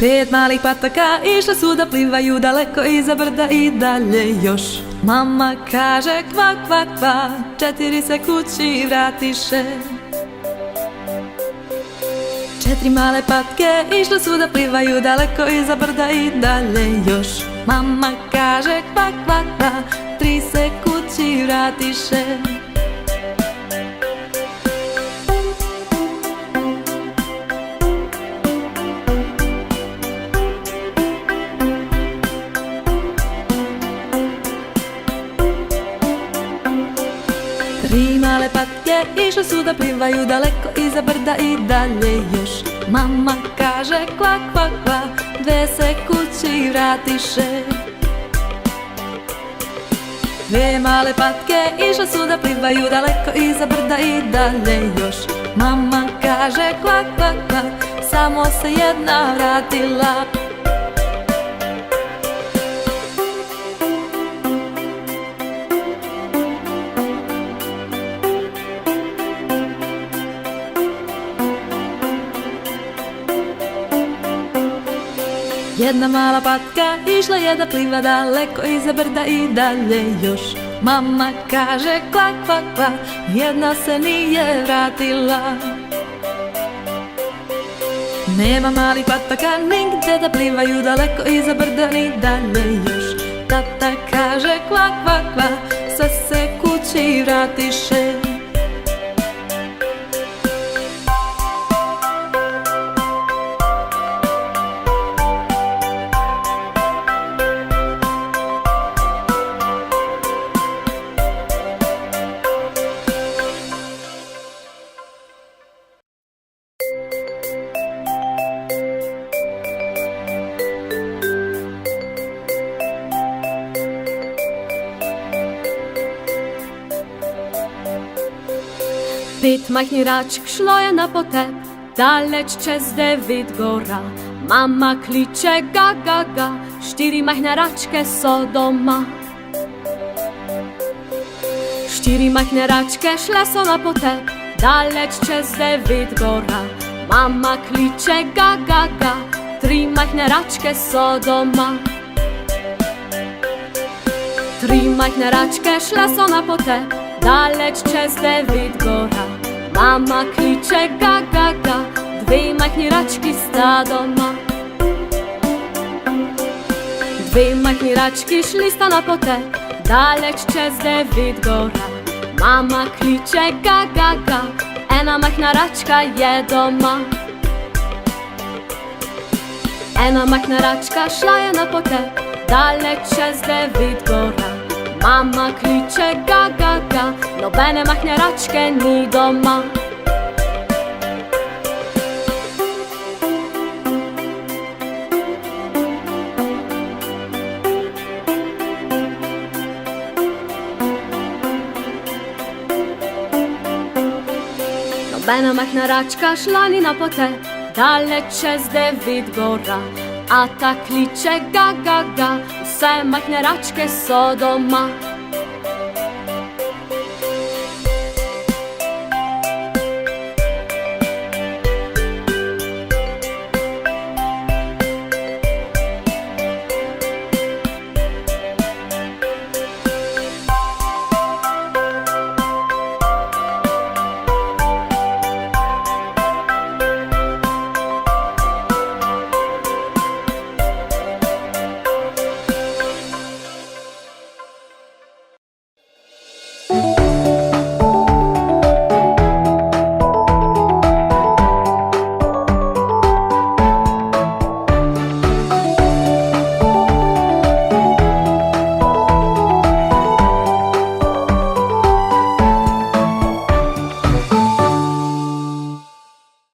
5 malih pataka išle su da plivaju daleko iza brda i dalje još. Mama kaže kva, kva, kva, 4 se kući vratiše. 4 male patke išle su da plivaju daleko iza brda i dalje još. Mama kaže kva, kva, kva, 3 se kući vratiše. Tri male patke išle su da plivaju daleko iza brda i dalje još. Mama kaže kva, kva, kva, 2 se kući vratiše. 2 male patke išle su da plivaju daleko iza brda i dalje još. Mama kaže kva, kva, kva, samo se jedna vratila. Jedna mala patka išla je da pliva daleko iza brda i dalje još. Mama kaže kva, kva, kva, jedna se nije vratila. Nema malih pataka nigde da plivaju daleko iza brda ni dalje još. Tata kaže kva, kva, kva, sve se kući vratiše. Pet majhnih račk šlo je na potep, daleč čez 9 gora. Mama kliče ga, ga, ga, 4 majhne račke so doma. 4 majhne račke šle so na potep, daleč čez 9 gora. Mama kliče ga, ga, ga, 3 majhne račke so doma. 3 majhne račke šle so na potep, daleč čez 9 gora. Mama kliče ga, ga, ga, 2 majhni rački sta doma. 2 majhni rački šli sta na potep, daleč čez 9 gora. Mama kliče ga, ga, ga, 1 majhna račka je doma. 1 majhna račka šla je na potep, daleč čez 9 gora. Mama kliče ga, ga, ga, nobene majhne račke ni doma. Nobena majhna račka šla ni na potep, daleč čez 9 gora. A ta kliče ga, ga, ga, vse majhne račke so doma.